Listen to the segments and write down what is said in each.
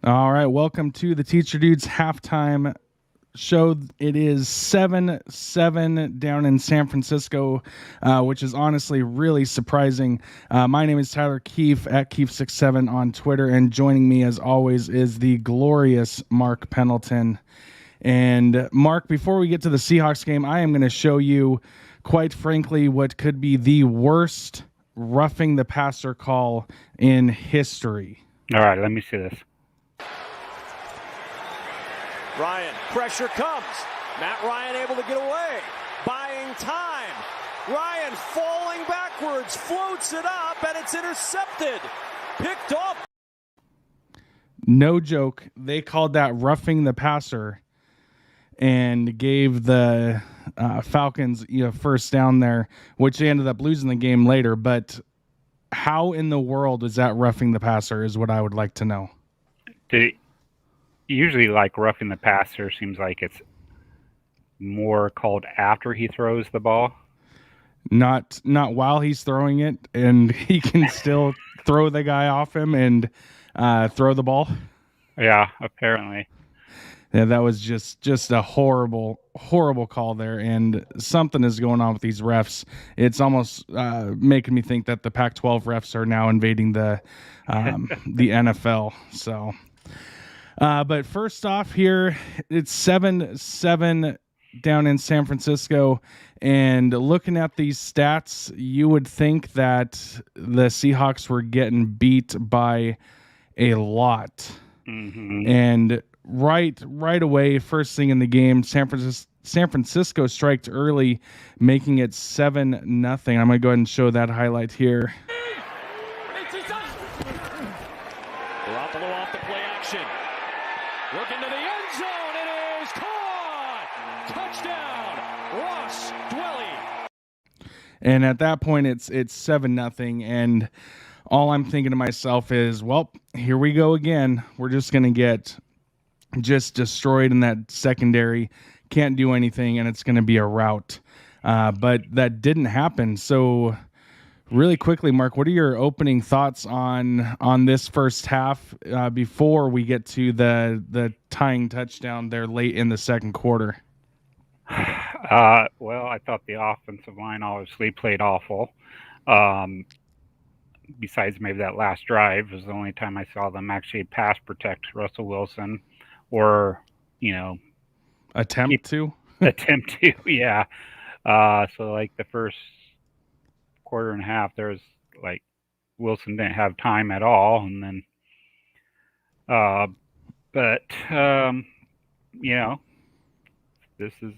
All right, welcome to the Teacher Dudes halftime show. It is 7-7 down in San Francisco, which is honestly really surprising. My name is Tyler Keefe at Keefe67 on Twitter, and joining me as always is the glorious Mark Pendleton. And Mark, before we get to the Seahawks game, I am going to show you, quite frankly, what could be the worst roughing the passer call in history. All right, let me see this. Ryan, pressure comes. Matt Ryan able to get away. Buying time. Ryan falling backwards, floats it up, and it's intercepted. Picked off. No joke. They called that roughing the passer and gave the Falcons first down there, which they ended up losing the game later. But how in the world is that roughing the passer is what I would like to know. Usually, like roughing the passer seems like it's more called after he throws the ball. Not while he's throwing it, and he can still throw the guy off him and throw the ball. Yeah, apparently. Yeah, that was just a horrible call there, and something is going on with these refs. It's almost making me think that the Pac-12 refs are now invading the NFL. So, but first off, here it's 7-7 down in San Francisco, and looking at these stats, you would think that the Seahawks were getting beat by a lot, and right away, first thing in the game, San Francisco striked early, making it 7-0. I'm going to go ahead and show that highlight here. Garoppolo off the play action. Looking to the end zone. It is caught. Touchdown, Ross Dwelly. And at that point, it's 7-0, and all I'm thinking to myself is, well, here we go again. We're just going to get just destroyed in that secondary, can't do anything, and it's going to be a rout. But that didn't happen. So really quickly, Mark, what are your opening thoughts on this first half before we get to the tying touchdown there late in the second quarter? Well, I thought the offensive line obviously played awful. Besides maybe that last drive was the only time I saw them actually pass protect Russell Wilson. Or, attempt to, yeah. So like the first quarter and a half, there was like Wilson didn't have time at all, and then, this is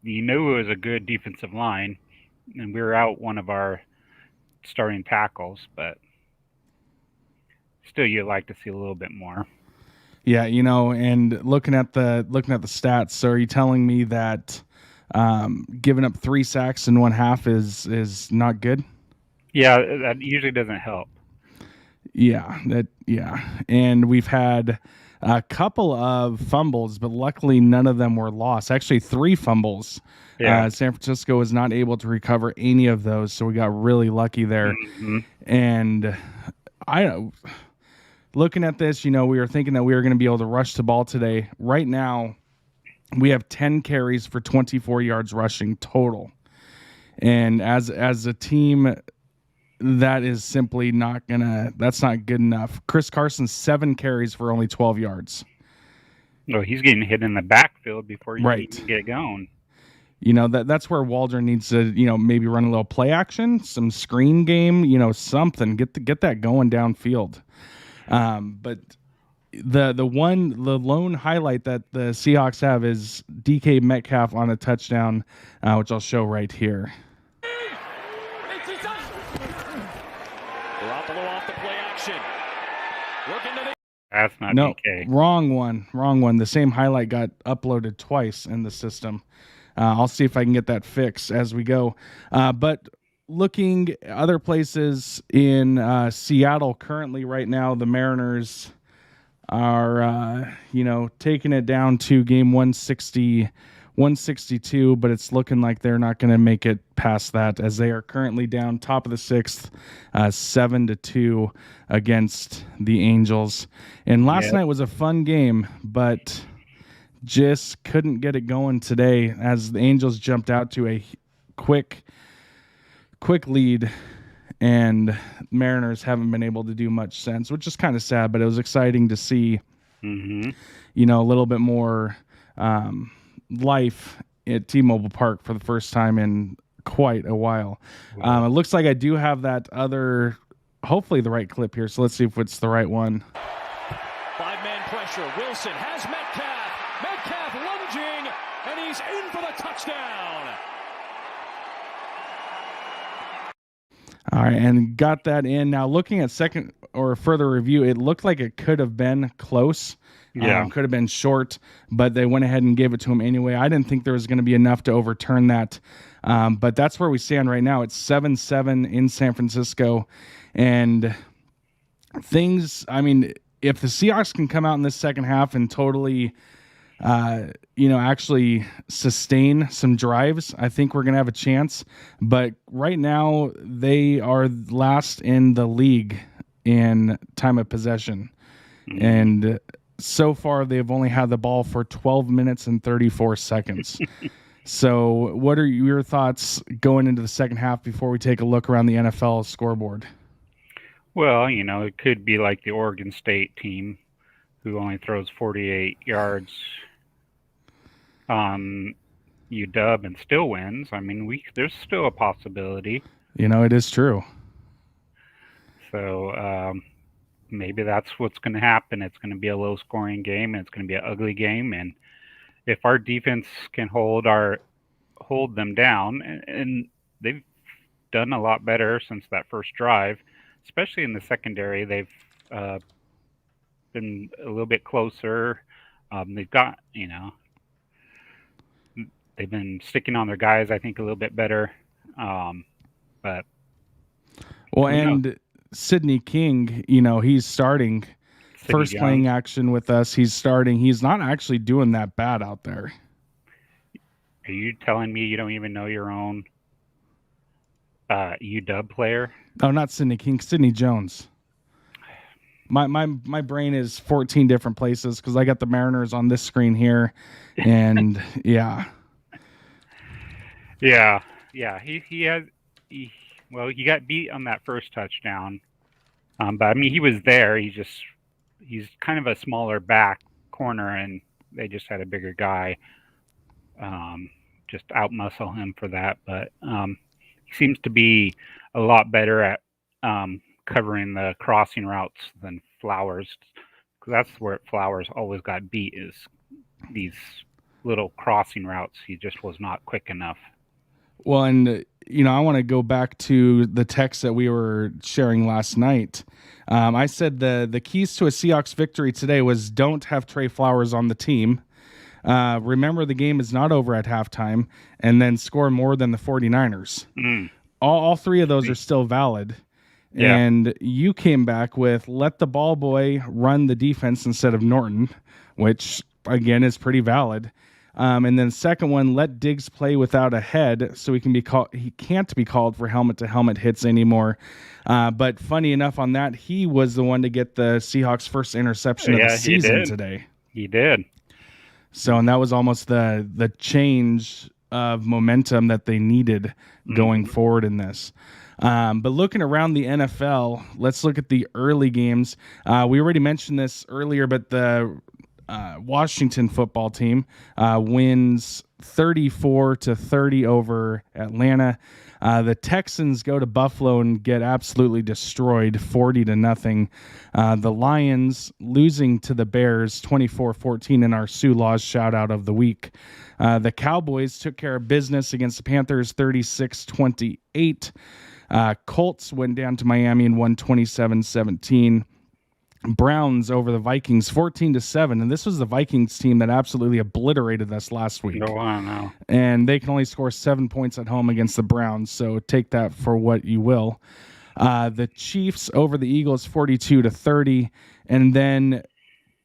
it was a good defensive line, and we were out one of our starting tackles, but still, you'd like to see a little bit more. Yeah, and looking at the stats. So are you telling me that giving up 3 sacks in one half is not good? Yeah, that usually doesn't help. Yeah, and we've had a couple of fumbles, but luckily none of them were lost. Actually, 3 fumbles. Yeah. San Francisco was not able to recover any of those, so we got really lucky there. Mm-hmm. And looking at this, we were thinking that we were going to be able to rush the ball today. Right now, we have 10 carries for 24 yards rushing total. And as a team, that is simply that's not good enough. Chris Carson, 7 carries for only 12 yards. No, he's getting hit in the backfield before you right. can get going. That's where Waldron needs to, maybe run a little play action, some screen game, something. Get that going downfield. But the lone highlight that the Seahawks have is DK Metcalf on a touchdown, which I'll show right here. Garoppolo off the play action. That's not no, DK. Wrong one. The same highlight got uploaded twice in the system. I'll see if I can get that fixed as we go. But looking other places in Seattle currently right now, the Mariners are, taking it down to game 161 162, but it's looking like they're not going to make it past that, as they are currently down top of the sixth, 7-2 against the Angels. And last night was a fun game, but just couldn't get it going today, as the Angels jumped out to a quick lead, and Mariners haven't been able to do much since, which is kind of sad, but it was exciting to see, a little bit more life at T-Mobile Park for the first time in quite a while. Wow. It looks like I do have that other, hopefully the right clip here, so let's see if it's the right one. 5-man pressure. Wilson has Metcalf. Metcalf lunging, and he's in for the touchdown. All right, and got that in. Now, looking at second or further review, it looked like it could have been close. Could have been short, but they went ahead and gave it to him anyway. I didn't think there was going to be enough to overturn that, but that's where we stand right now. It's 7-7 in San Francisco, and things, if the Seahawks can come out in this second half and totally actually sustain some drives, I think we're going to have a chance. But right now, they are last in the league in time of possession. And so far, they've only had the ball for 12 minutes and 34 seconds. So what are your thoughts going into the second half before we take a look around the NFL scoreboard? Well, it could be like the Oregon State team who only throws 48 yards on UW and still wins. There's still a possibility. It is true. So maybe that's what's going to happen. It's going to be a low-scoring game, and it's going to be an ugly game. And if our defense can hold them down, and they've done a lot better since that first drive, especially in the secondary, they've been a little bit closer. They've got, they've been sticking on their guys, I think, a little bit better. But Sidney King, he's starting first playing action with us. He's starting. He's not actually doing that bad out there. Are you telling me you don't even know your own UW player? Oh, not Sidney King, Sidney Jones. My brain is 14 different places because I got the Mariners on this screen here, and yeah. He got beat on that first touchdown, but he was there. He's kind of a smaller back corner, and they just had a bigger guy, just outmuscle him for that. But he seems to be a lot better at covering the crossing routes than Flowers, because that's where Flowers always got beat, is these little crossing routes. He just was not quick enough. Well, and I want to go back to the text that we were sharing last night. I said the keys to a Seahawks victory today was don't have Trey Flowers on the team. Remember, the game is not over at halftime, and then score more than the 49ers. All three of those are still valid. Yeah. And you came back with let the ball boy run the defense instead of Norton, which, again, is pretty valid. And then second one, let Diggs play without a head so he can't be called for helmet-to-helmet hits anymore. But funny enough on that, he was the one to get the Seahawks' first interception of the season today. He did. So, and that was almost the change of momentum that they needed going forward in this. But looking around the NFL, let's look at the early games. We already mentioned this earlier, but the Washington football team wins 34-30 over Atlanta. The Texans go to Buffalo and get absolutely destroyed, 40-0. The Lions losing to the Bears 24-14 in our Sue Laws shout out of the week. The Cowboys took care of business against the Panthers 36-28. Colts went down to Miami and won 27-17. Browns over the Vikings 14-7, and this was the Vikings team that absolutely obliterated us last week. Oh, I know. And they can only score 7 points at home against the Browns, so take that for what you will. The Chiefs over the Eagles 42-30, and then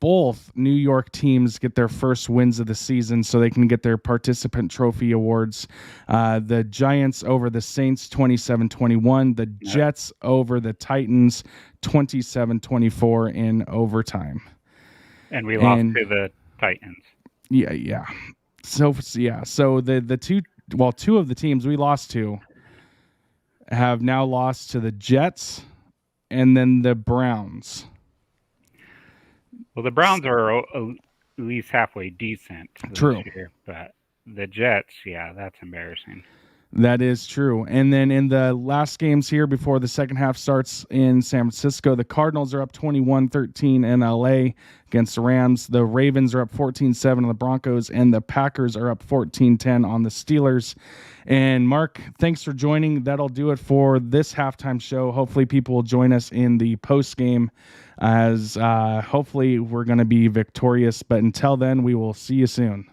both New York teams get their first wins of the season so they can get their participant trophy awards. The Giants over the Saints 27-21, the Jets over the Titans 27-24 in overtime. And we lost to the Titans. Yeah. So the two of the teams we lost to have now lost to the Jets and then the Browns. Well, the Browns are at least halfway decent this year, but the Jets, that's embarrassing. That is true. And then in the last games here before the second half starts in San Francisco, the Cardinals are up 21-13 in LA against the Rams. The Ravens are up 14-7 on the Broncos, and the Packers are up 14-10 on the Steelers. And Mark, thanks for joining. That'll do it for this halftime show. Hopefully people will join us in the post game as hopefully we're going to be victorious. But until then, we will see you soon.